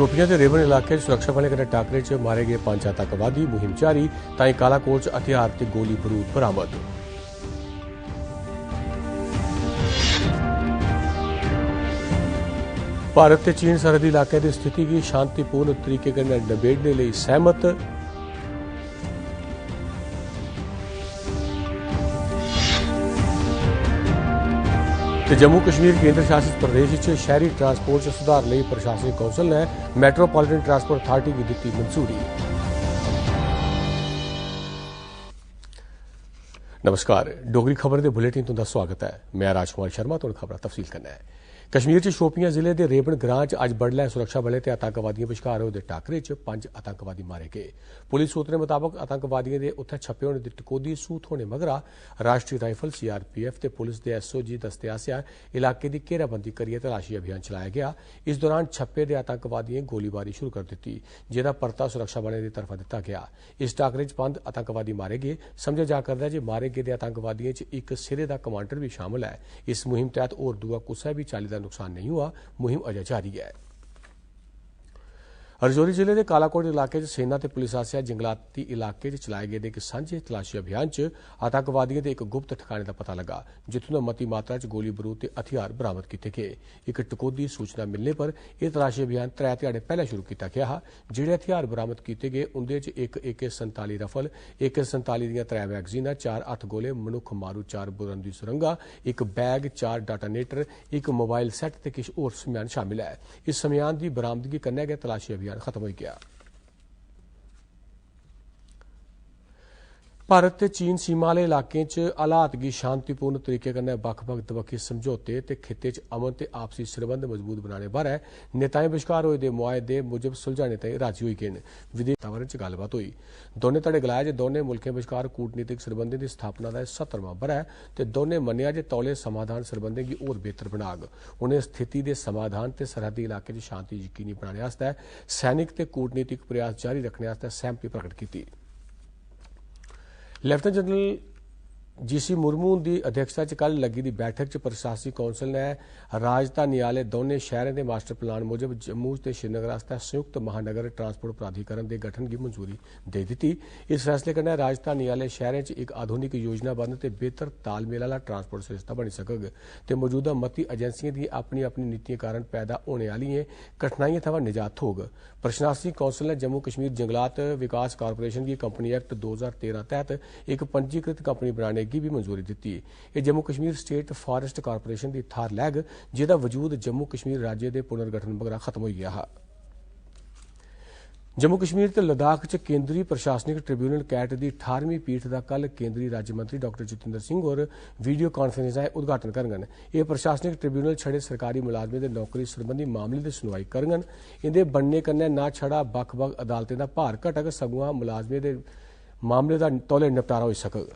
शोपियां के रेवन इलाके सुरक्षा बलें कन्नै टाकरे च मारे गए 5 आतंकवादी मुहिम जारी ताईं कालाकोट च हथियार ते गोली बरूद बरामद। भारत ते चीन सरहदी इलाके की स्थिति की शांतिपूर्ण तरीके कन्नै नबेड़ने लई सहमत। जम्मू कश्मीर केंद्र शासित प्रदेश च शहरी ट्रांसपोर्ट च सुधार लई प्रशासनिक कौंसल ने मैट्रोपॉलिटन ट्रांसपोर्ट अथॉरिटी की दी मंजूरी। नमस्कार, डोगरी खबर दे बुलेटिन तुंदा स्वागत है। मैं राजकुमार शर्मा तुहानू खबर तफसील करना है। कश्मीर च शोपियां जिले के रेवन ग्रां च अज बडलै सुरक्षा बलें ते आतंकवादियों विचकार होए दे टाकरे च 5 आतंकवादी मारे गए। पुलिस सूत्रें मुताबक आतंकवादियों के उत्थे छप्पे होने की टकोह्दी सूह थ्होने मगरा राष्ट्रीय राइफल सीआरपीएफ ते पुलिस के एसओजी दस्ते आसेआ इलाके की घेराबंदी करियै तलाशी अभियान चलाया गया। इस दौरान छप्पे दे आतंकवादियों गोलीबारी शुरू कर दी, जेदा परता सुरक्षा बलें की तरफा दिता गया। इस टाकरे च 5 आतंकवादी मारे गए। समझा जा करदा है जे मारे गेदे आतंकवादियों च एक सिरे दा कमांडर भी शामिल है। इस मुहिम तहत होर दूआ कुसै भी चाल्ली दा नुकसान नहीं हुआ। मुहिम अजे जारी है। रजौरी जिले के कालाकोट इलाके च सेना ते पुलिस आसेआ जंगलाती इलाके च चलाए गेदे एक सांझे तलाशी अभियान च आतंकवादियों के एक गुप्त ठिकाने का पता लगा, जित्थों दा मती मात्रा च गोली बरूद ते हथियार बरामद किए गए। एक टकोह्दी सूचना मिलने पर यह तलाशी अभियान 3 ध्याड़े पहले शुरू किया गया हा। जेहड़े हथियार बरामद किए गए उंदे च एक AK-47 रफल, AK-47 दियां 3 मैगजीनां, 4 हत्थगोले, मनुख मारू 4 बुलंदी सुरंगा, एक बैग, 4 डाटानेटर, एक मोबाइल सैट ते किश होर समेयान शामिल है। इस समेयान की बरामदगी कन्नै गै तलाशी अभियान खत्म हो गया। भारत ते चीन सीमा आले इलाकें च हालात गी शांतिपूर्ण तरीके कन्नै बक्ख-बक्ख दबक्खी समझौते ते खित्ते च अमन ते आपसी सरबंध मजबूत बनाने बारै नेताएं विचकार होए दे मुआहदे मुजब सुलझाने ताईं राजी होई गए न। विदेश वातावरण च गल्लबात होई। दौनें धड़े गलाया जे दौनें मुल्खें विचकार कूटनीतिक सरबंधें दी स्थापना दा 70वां ब'रा है ते दौनें मन्नेआ जे तौले समाधान सरबंधें गी होर बेहतर बनाग। उनें स्थिति दे समाधान ते सरहदी इलाके च शांति यकीनी बनाने आस्तै सैनिक ते कूटनीतिक प्रयास जारी रखने आस्तै सहमति प्रगट कीती। लेफ्टिनेंट जनरल GC मुर्मू की अध्यक्षता च कल लगी दी बैठक च प्रशासनिक कौंसल ने राजधानी आले दोनें शहरें के मास्टर प्लान मुजब जम्मू ते श्रीनगर आस्तै संयुक्त महानगर ट्रांसपोर्ट प्राधिकरण के गठन की मंजूरी दे दी। इस फैसले कन्नै राजधानी आले शहरें च एक आधुनिक योजनाबद्ध ते बेहतर तालमेल आला ट्रांसपोर्ट सरिस्ता बनी सकग ते मौजूदा मती एजेंसियों दी अपनी अपनी नीतियों कारण पैदा होने आलियें कठिनाइयों थमां निजात थ्होग। प्रशासनिक कौंसल ने जम्मू कश्मीर जंगलात विकास कारपोरेशन की कंपनी एक्ट 2013 तहत एक पंजीकृत कंपनी बनाने की भी मंजूरी दी। यह Jammu Kashmir state forest corporation की थार लैग, जिहदा वजूद जम्मू कश्मीर राज्य के पुनर्गठन मगरा खत्म हो गया हा। जम्मू कश्मीर ते लद्दाख च केंद्रीय प्रशासनिक ट्रिब्यूनल कैट की 18वीं पीठ का कल केंद्रीय राज्य मंत्री डॉ जितेंद्र सिंह होर वीडियो कांफ्रेंस राहें उद्घाटन करङन। यह प्रशासनिक ट्रिब्यूनल छड़े सरकारी मुलाजमें दे नौकरी सरबंधी मामले की सुनवाई करङन। इंदे बनने कन्नै ना छड़ा बक्ख-बक्ख अदालतें का भार घटग, सगुआं मुलाजमें दे मामले का तौले निपटारा होई सकग।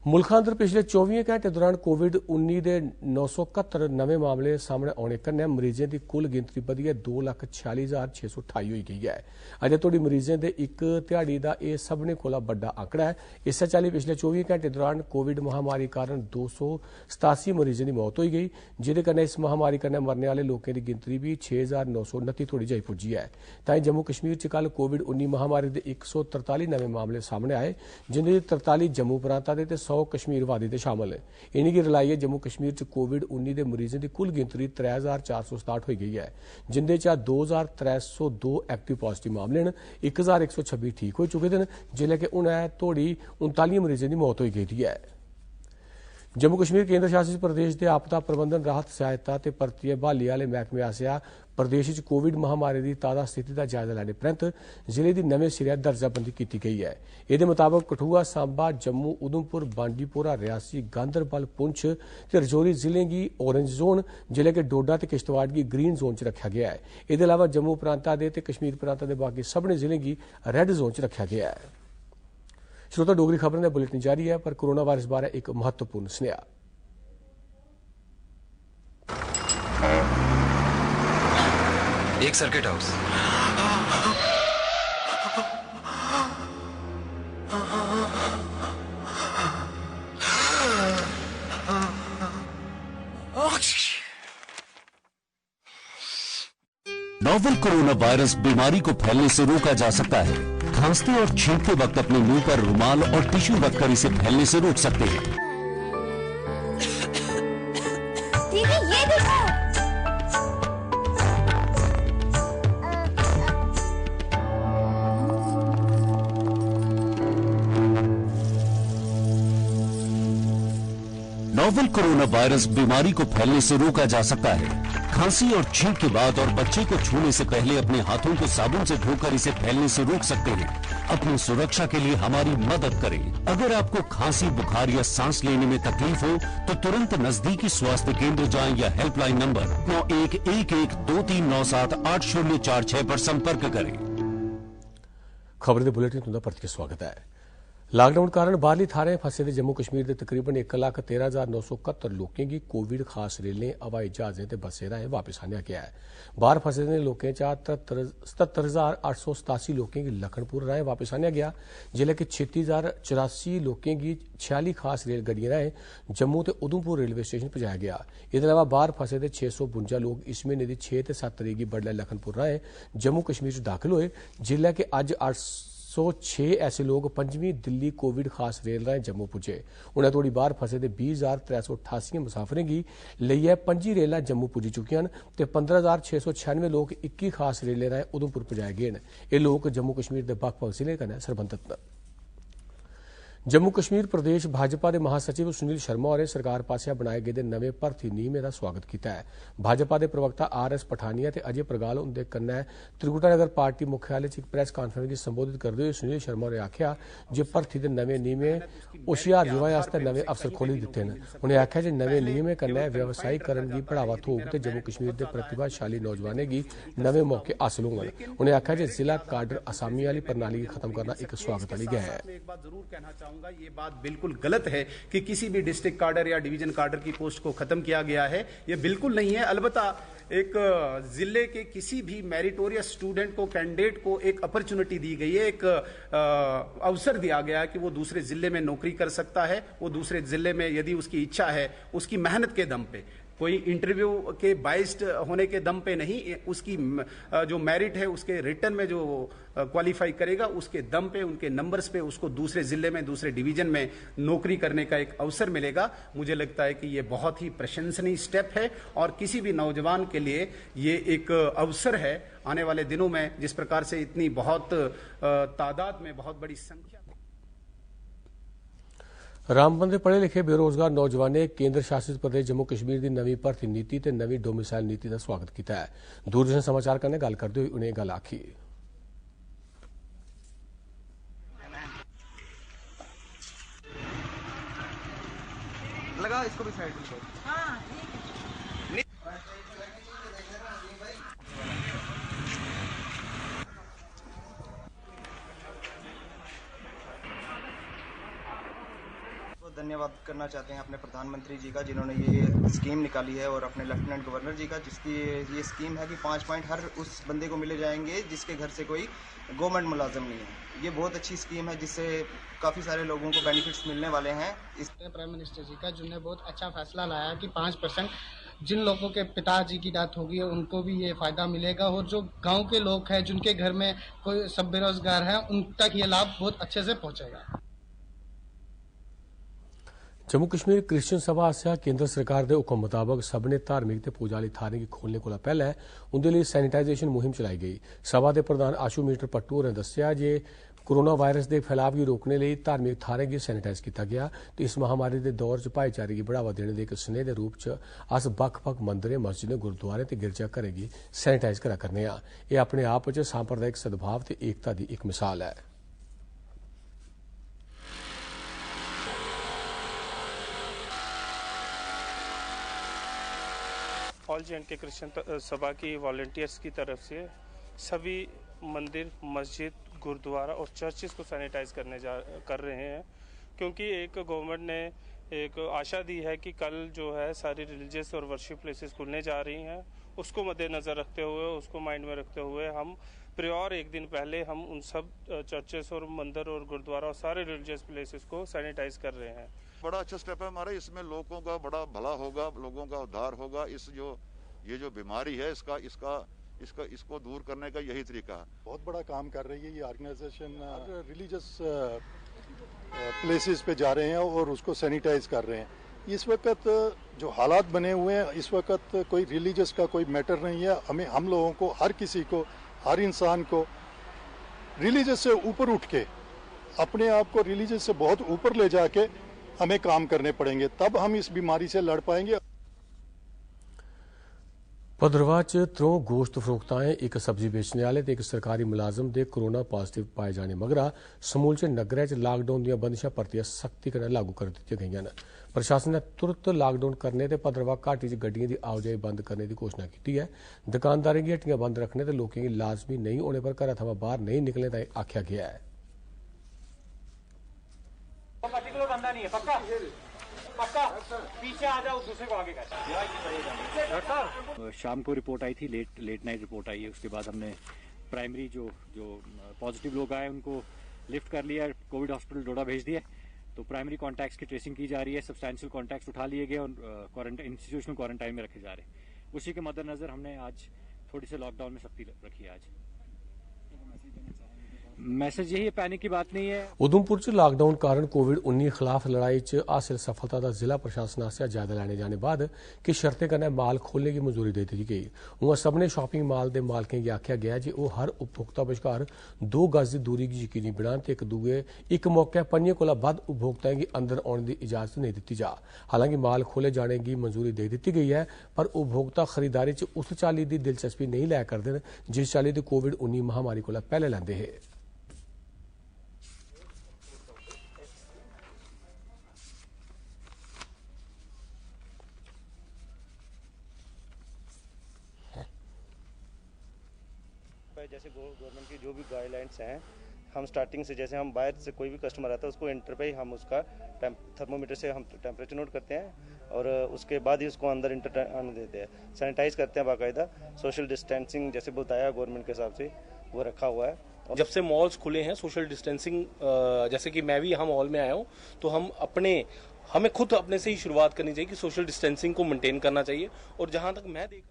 मुल्ख अंदर पिछले 24 घंटे दौरान कोविड-19 के 971 नवे मामले सामने आने कन्नै मरीजें की कुल गिनतरी बधियै 2,46,628 होई गई है। अजे तोड़ी मरीजें के एक ध्याड़ी का यह सभनें कोला बड्डा आंकड़ा है। इस चाल्ली पिछले 24 घंटे दौरान कोविड महामारी कारण 287 मरीजें की मौत होई गई, जिहदे कन्नै इस महामारी कन्नै मरने वाले लोगों की गिनतरी भी 6,929 तोड़ी जाई पुज्जी है। ताईं जम्मू कश्मीर च कल कोविड-19 महामारी के 143 नवे मामले सामने आए, जिंदे 43 जम्मू प्रांता दे 100 कश्मीर वादी दे शामिल है। इन्हीं रलाइयै जम्मू कश्मीर च कोविड-19 के मरीजों की कुल गिनतरी 3,467 हो गई है, जिंदे चा 2,302 एक्टिव पॉजिटिव मामले न, 1,126 ठीक हो चुके हैं, जिसलै कि हुण तोड़ी 39 मरीजों की मौत हो गई है। जम्मू कश्मीर केंद्र शासित प्रदेश के आपदा प्रबंधन राहत सहायता ते परतियै बहाली आले महकमे आसेआ प्रदेश च कोविड महामारी की ताज़ा स्थिति का जायजा लैने परैंत जिले की नवें सिरे दर्जाबंदी की गई है। इसके मुताबक कठुआ, सांबा, जम्मू, उधमपुर, बांडीपोरा, रियासी, गांदरबल, पुंछ ते रजौरी जिलें की ऑरेंज जोन, जिले के डोडा ते किश्तवाड़ की ग्रीन जोन च रखा गया है। इसके अलावा जम्मू प्रांता दे ते कश्मीर प्रांता के बाकी सभनें जिलें की रैड जोन च रखा गया है। श्रोता, डोगरी खबरें का बुलेटिन जारी है, पर कोरोना वायरस बारे एक महत्वपूर्ण स्नेहा। एक circuit house, novel corona virus बीमारी को फैलने से रोका जा सकता है। खांसते और छींकते वक्त अपने मुंह पर रुमाल और टिश्यू रखकर इसे फैलने से रोक सकते हैं। दीदी ये देखो। नोवेल कोरोना वायरस बीमारी को फैलने से रोका जा सकता है। खांसी और छींक के बाद और बच्चे को छूने से पहले अपने हाथों को साबुन से धोकर इसे फैलने से रोक सकते हैं। अपनी सुरक्षा के लिए हमारी मदद करें। अगर आपको खांसी, बुखार या सांस लेने में तकलीफ हो तो तुरंत नजदीकी स्वास्थ्य केंद्र जाएं या हेल्पलाइन नंबर 911123978046 पर संपर्क करें। खबर दे बुलेटिन तुंदा परत के स्वागत है। लाकडाउन कारण बाहरली थाहरें फसे दे जम्मू कश्मीर के तकरीबन 1,13,971 लोकें गी कोविड खास रेलें, हवाई जहाजें ते बसें राहें वापस आनेआ गेआ है। बाहर फसे दे लोकें चा 77,887 लोकें गी लखनपुर राहें वापस आनेआ गेआ, जिसलै कि 36,084 लोकें गी 46 खास रेलगड्डियां राहें जम्मू ते उधमपुर रेलवे स्टेशन पजाया गया। एह्दे अलावा बाहर फसे दे 652 लोक इस महीने दी 6 ते 7 तरीक गी बडलै लखनपुर राहें जम्मू कश्मीर च दाखल होए, जिसलै कि अज्ज 806 ऐसे लोग 5वीं दिल्ली कोविड खास रेल राहें जम्मू पुज्जे। उनें तोड़ी बाहर फसे दे 20,388 मुसाफरें गी लेइयै 5 रेलां जम्मू पुज्जी चुकियां न ते 15,696 लोग 21 खास रेलें राहें उधमपुर पजाए गे न। एह् लोक जम्मू कश्मीर दे बक्ख-बक्ख जिलें कन्नै सरबंधत न। जम्मू कश्मीर प्रदेश भाजपा के महासचिव सुनील शर्मा होरें सरकार पासेआ बनाए गेदे नमें भर्थी नियमें का स्वागत किया है। भाजपा के प्रवक्ता RS पठानिया ते अजय प्रगाल उंदे कन्नै त्रिकुटा नगर पार्टी मुख्यालय च एक प्रेस कांफ्रेंस गी संबोधित करते हुए सुनील शर्मा होरें आख्या जे भर्थी दे नमें नियमें होशियार युवाएं आस्तै नमें अवसर खोली दित्ते न। उनें आख्या जे नमें नियमें कन्नै व्यवसायीकरण गी बढ़ावा थ्होग ते जम्मू कश्मीर के प्रतिभाशाली नौजवानें गी नमें मौके हासिल होंगन। उनें आख्या जे जिला काडर असामी वाली प्रणाली खत्म करना एक स्वागत वाली गै है। ये बात बिल्कुल गलत है कि किसी भी डिस्ट्रिक्ट कार्डर या डिवीजन कार्डर की पोस्ट को खत्म किया गया है। ये बिल्कुल नहीं है। अलबत्ता एक जिले के किसी भी मेरिटोरियस स्टूडेंट को, कैंडिडेट को एक अपॉर्चुनिटी दी गई है, एक अवसर दिया गया है कि वो दूसरे जिले में नौकरी कर सकता है। वो दूसरे जिले में यदि उसकी इच्छा है, उसकी मेहनत के दम पे, कोई इंटरव्यू के बाइस्ड होने के दम पे नहीं, उसकी जो मेरिट है उसके रिटर्न में जो क्वालिफाई करेगा उसके दम पे, उनके नंबर्स पे उसको दूसरे जिले में, दूसरे डिवीजन में नौकरी करने का एक अवसर मिलेगा। मुझे लगता है कि ये बहुत ही प्रशंसनीय स्टेप है और किसी भी नौजवान के लिए ये एक अवसर है आने वाले दिनों में, जिस प्रकार से इतनी बहुत तादाद में बहुत बड़ी संख्या। रामबन दे पढ़े लिखे बेरोजगार नौजवानों केंद्र शासित प्रदेश जम्मू कश्मीर की नवी भर्थी नीति ते नवी डोमिसाइल नीति का स्वागत किया है। दूरदर्शन समाचार कन्नै गल करते हुए उन्हें गल आखी। लगा इसको भी साइड में। धन्यवाद करना चाहते हैं अपने प्रधानमंत्री जी का, जिन्होंने ये स्कीम निकाली है, और अपने लेफ्टिनेंट गवर्नर जी का, जिसकी ये स्कीम है कि 5 पॉइंट हर उस बंदे को मिले जाएंगे जिसके घर से कोई गवर्नमेंट मुलाजिम नहीं है। ये बहुत अच्छी स्कीम है जिससे काफ़ी सारे लोगों को बेनिफिट्स मिलने वाले हैं। इस प्राइम मिनिस्टर जी का, जिन्होंने बहुत अच्छा फैसला लाया कि 5% जिन लोगों के पिताजी की डेथ होगी उनको भी ये फ़ायदा मिलेगा, और जो गांव के लोग हैं जिनके घर में कोई सब बेरोजगार हैं उन तक ये लाभ बहुत अच्छे से पहुँचेगा। जम्मू कश्मीर क्रिश्चियन सभा आसेआ केंद्र सरकार के हुक्म मुताबक सभनें धार्मिक ते पूजा आह्ली थाहरें गी खोलने कोला पैह्ले उंदे लेई सैनिटाइजेशन मुहिम चलाई गई। सभा के प्रधान आशू मीटर पट्टू होरें दस्सेआ जे कोरोना वायरस के फैलाव गी रोकने लेई धार्मिक थाहरें गी सैनिटाइज किया गया ते इस महामारी के दौर च भाईचारे गी बढ़ावा देने दे इक स्नेह के रूप च अस बक्ख-बक्ख मंदिरें, मस्जिदें, गुरुद्वारें ते गिरजाघरें गी सैनिटाइज करा करने आं। एह् अपने आप च सांप्रदायिक सद्भाव ते एकता की एक मिसाल है। ऑल J&K क्रिश्चियन सभा की वॉलंटियर्स की तरफ से सभी मंदिर, मस्जिद, गुरुद्वारा और चर्चेस को सैनिटाइज कर रहे हैं, क्योंकि एक गवर्नमेंट ने एक आशा दी है कि कल जो है सारी रिलीजियस और वर्शिप प्लेसेस खुलने जा रही हैं। उसको मद्देनज़र रखते हुए, उसको माइंड में रखते हुए हम प्रियोर एक दिन पहले हम उन सब चर्चेस और मंदिर और गुरुद्वारा और सारे रिलीजियस प्लेसेस को सैनिटाइज कर रहे हैं। बड़ा अच्छा स्टेप है हमारा, इसमें लोगों का बड़ा भला होगा, लोगों का उद्धार होगा। ये जो बीमारी है इसका इसको दूर करने का यही तरीका है। बहुत बड़ा काम कर रही है ये ऑर्गेनाइजेशन, रिलीजियस प्लेसेस पे जा रहे हैं और उसको सैनिटाइज कर रहे हैं। इस वक्त जो हालात बने हुए हैं, इस वक्त कोई रिलीजियस का कोई मैटर नहीं है। हम लोगों को, हर किसी को, हर इंसान को रिलीजियस से ऊपर उठ के, अपने आप को रिलीजियस से बहुत ऊपर ले जाके हमें काम करने पड़ेंगे, तब हम इस बीमारी से लड़ पाएंगे। भद्रवाह च त्रों गोश्त फरोख्ताएं, एक सब्जी बेचने वाले ते एक सरकारी मुलाजम दे कोरोना पॉजिटिव पाए जाने मगरा समूलचे नगरै च लॉकडाउन दी बंदिशां परतियै सख्ती कन्नै लागू कर दित्तियां गईयां न। प्रशासन ने तुरंत लॉकडाउन करने ते भद्रवाह घाटी च गड्डियों की आओजाई बंद करने की घोषणा की है। दुकानदारें गी हट्टियां बंद रखने ते लोकें गी लाजमी नहीं होने पर घरै थमां बाहर नहीं निकलने ताईं आखेआ गया है। शाम को रिपोर्ट आई थी, लेट नाइट रिपोर्ट आई है। उसके बाद हमने प्राइमरी जो पॉजिटिव लोग आए उनको लिफ्ट कर लिया, कोविड हॉस्पिटल डोडा भेज दिया। तो प्राइमरी कॉन्टैक्ट्स की ट्रेसिंग की जा रही है, सब्सटैंशियल कॉन्टैक्ट्स उठा लिए गए और इंस्टीट्यूशनल क्वारंटाइन में रखे जा रहे हैं। उसी के मद्देनजर हमने आज थोड़ी सी लॉकडाउन में सख्ती रखी है। आज मैसेज यही है, पैनिक की बात नहीं है। उधमपुर च लॉकडाउन कारण कोविड-19 खिलाफ लड़ाई च हासिल सफलता का जिला प्रशासन आसेआ जायजा लैने जाने बाद किश शर्तें कन्नै माल खोलने की मंजूरी दे दी गई। उआं सभनें शॉपिंग माल के मालकें गी आखेआ गया जे ओह हर उपभोक्ता बश्कार 2 गज की दूरी गी यकीनी बनान ते इक मौके 5 कोला बद्ध उपभोक्ताएं गी अंदर औने की इजाजत नहीं दी जा। हालांकि माल खोले जाने की मंजूरी दे दी गई है, पर उपभोक्ता खरीदारी च उस चाल्ली की दिलचस्पी नहीं लै करदे जिस चाल्ली दी कोविड-19 महामारी कोला पैहले लैंदे हे। जैसे गवर्नमेंट की जो भी गाइडलाइंस हैं, हम स्टार्टिंग से, जैसे हम बाहर से कोई भी कस्टमर आता है उसको एंटर पे ही हम उसका थर्मोमीटर से हम टेम्परेचर नोट करते हैं और उसके बाद ही उसको अंदर एंटर आने देते हैं। सैनिटाइज करते हैं बाकायदा, सोशल डिस्टेंसिंग जैसे बताया गवर्नमेंट के हिसाब से वो रखा हुआ है। जब से मॉल्स खुले हैं सोशल डिस्टेंसिंग, जैसे कि मैं भी यहाँ मॉल में आया हूँ, तो हमें खुद अपने से ही शुरुआत करनी चाहिए कि सोशल डिस्टेंसिंग को मेंटेन करना चाहिए। और जहाँ तक मैं देख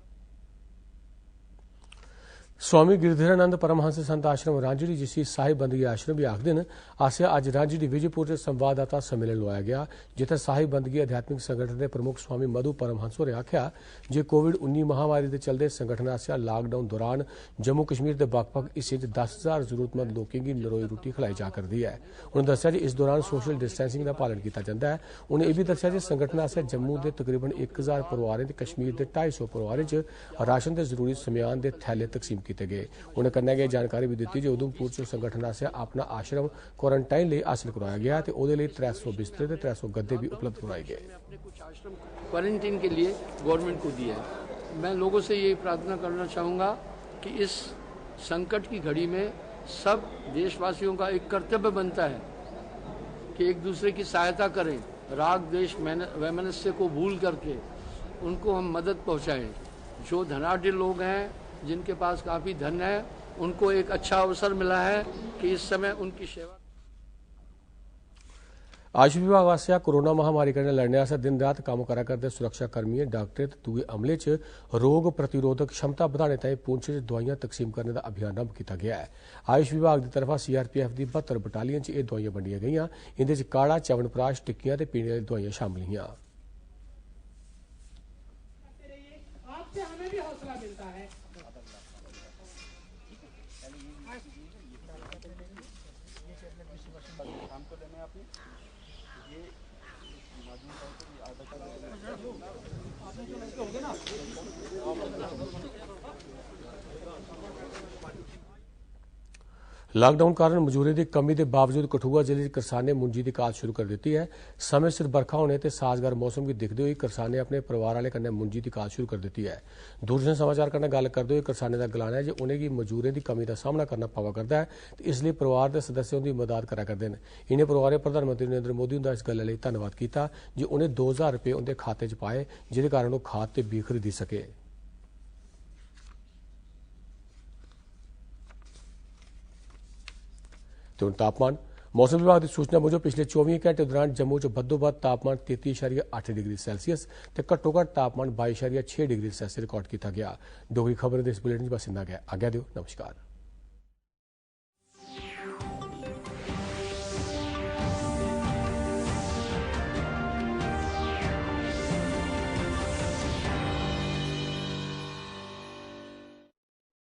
स्वामी गिरधरानंद परमहंस संत आश्रम रांझड़ी, जिसी साहिब बंदगी आश्रम भी आखते हैं, आसिया अज रांझड़ी विजयपुर से संवाददाता सम्मेलन लवाया गया, जिथे साहिब बंदगी आध्यात्मिक संगठन के प्रमुख स्वामी मधु परमहंस होरें आख्या जे कोविड-19 महामारी के चलते संगठन आसिया लॉकडाउन दौरान जम्मू कश्मीर के बक्ख-बक्ख हिस्से 10,000 जरूरतमंद लोगों की नरोई रोटी खिलाई जा करती है। उन्होंने दस्सिया कि इस दौरान सोशल डिस्टेंसिंग का पालन किया जाता है। उन्हें यह भी दस्सिया कि संगठन आसिया जम्मू के तकरीबन 1,000 परिवारों ते कश्मीर के 250 परिवारों च राशन के जरूरी समेयान के थैले तकसीम किए गए। उन्हें कन्नै गै जानकारी भी दी जो उधमपुर च संगठन आसेआ अपना आश्रम क्वारंटाइन लिए हासिल करवाया गया तो उसदे लिए 300 बिस्तर ते 300 गद्दे भी उपलब्ध करवाए गए। अपने कुछ आश्रम क्वारंटाइन के लिए गवर्नमेंट को दिया है। मैं लोगों से ये प्रार्थना करना चाहूँगा कि इस संकट की घड़ी में सब देशवासियों का एक कर्तव्य बनता है कि एक दूसरे की सहायता करें, राग द्वेष वैमनस्य को भूल करके उनको हम मदद पहुँचाएँ। जो धनाढ़ लोग हैं, जिनके पास काफ़ी धन है, उनको एक अच्छा अवसर मिला है कि इस समय उनकी सेवा। आयुष विभाग आसेआ कोरोना महामारी कन्नै लड़ने आस्तै दिन रात कम्म करा करदे सुरक्षा कर्मियें, डाक्टरें ते दूए अमले च रोग प्रतिरोधक क्षमता बधाने ताईं पुंछ च दवाइयां तकसीम करने का अभियान रंभ किया गया है। आयुष विभाग की तरफा CRPF की 72 बटालियन च एह दवाइयां बंडियां गईयां। इंदे च काढ़ा, च्यवनप्राश, टिक्कियां ते पीने आह्ली दवाइयां शामिल हियां। लॉकडाउन कारण मजूरी की कमी के बावजूद कठुआ जिले में किसाने मुंजी की काश्त शुरू कर दी है। समय सिर बरखा होने ते साजगार मौसम की दिखते हुए किसाने अपने परिवार वाले कन्नै मुंजी की काश्त शुरू कर दी है। दूरदर्शन समाचार कन्नै गल करते हुए किसाने का गलाना है कि उन्हें मजूरें की कमी का सामना करना पवा करता है, इसलिए परिवार के सदस्य उनकी मदद करा करते हैं। इन्हें परिवारें प्रधानमंत्री नरेंद्र मोदी का इस गल लिए धन्यवाद किया जो उन्हें 2,000 रुपये उनके खाते च पाए, जिस कारण वो खाद ते बीज खरीदी सके। तो तापमान मौसम विभाग की सूचना मुजब पिछले 24 घंटे दौरान जम्मू च बद्दोबद्ध तापमान 33.8 डिग्री सैल्सीयस ते घट्टो-घट्ट तापमान 22.6 डिग्री सैल्सीयस रिकॉर्ड किया गया। डोगरी खबर दे इस बुलेटिन च बस इन्ना गै। आज्ञा दिओ, नमस्कार।